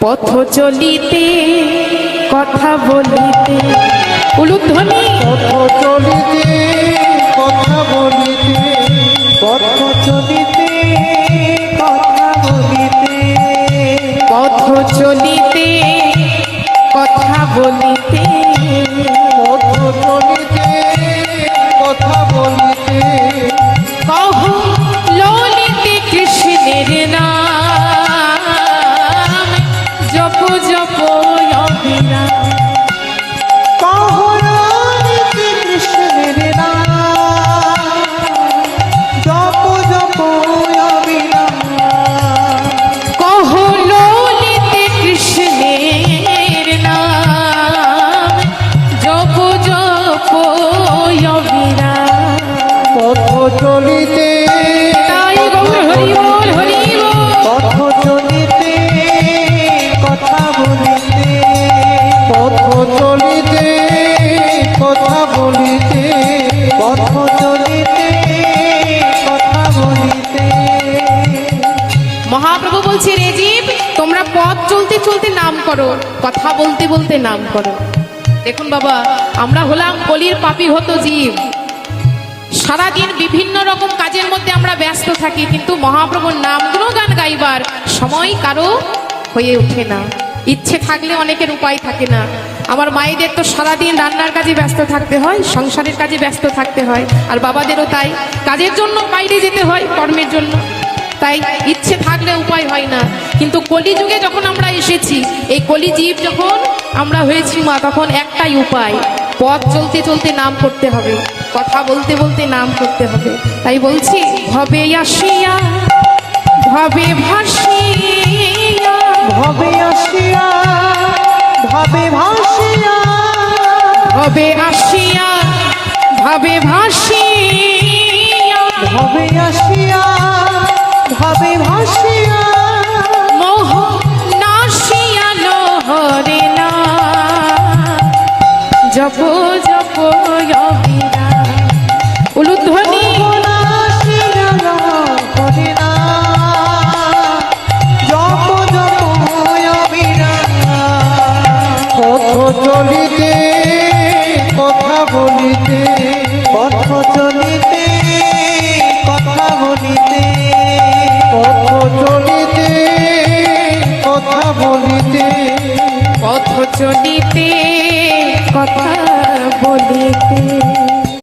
পথ চলিতে কথা বলিতে উলুধ্বনি পথ চলিতে কথা বলিতে, পথ চলিতে কথা বলিতে, পথ চলিতে কথা বলিতে পথ চলিতে কথা বলিতে, কহ ললিতে কৃষ্ণের নাম জপ জপ অবিরাম। কহরানিতে কৃষ্ণের নাম জপ জপ অবিরাম। কহ ললিতে কৃষ্ণের নাম জপ জপ অবিরাম। পথ চলিতে তাই গৌর হরি বল হরি বল। পথ চলিতে কথা বলিতে, পথ চলিতে কথা বলিতে, পথ চলিতে কথা বলিতে। মহাপ্রভু বলছে রে জীব, তোমরা পথ চলতে চলতে নাম করো, কথা বলতে বলতে নাম করো। দেখুন বাবা, আমরা হলাম কলির পাপী হত জীব। সারাদিন বিভিন্ন রকম কাজের মধ্যে আমরা ব্যস্ত থাকি, কিন্তু মহাপ্রভুর নাম গুণগান গাইবার সময় কারো হয়ে ওঠে না। ইচ্ছে থাকলে অনেকের উপায় থাকে না। আমার মায়েদের তো সারাদিন রান্নার কাজে ব্যস্ত থাকতে হয়, সংসারের কাজে ব্যস্ত থাকতে হয়, আর বাবাদেরও তাই, কাজের জন্য বাইরে যেতে হয়, কর্মের জন্য। তাই ইচ্ছে থাকলে উপায় হয় না। কিন্তু কলিযুগে যখন আমরা এসেছি, এই কলিজীব যখন আমরা হয়েছি মা, তখন একটাই উপায়, পথ চলতে চলতে নাম করতে হবে, কথা বলতে বলতে নাম করতে হবে। তাই বলছি, ভবে আসিয়া ভবে ভাসিয়া, ভবে আসিয়া ভাবে ভাসিয়া, ভবে আসিয়া ভবে ভাসিয়া, ভবে আসিয়া ভাবে ভাসিয়া, মোহ নাশিয়া লোহরে না জপ জপ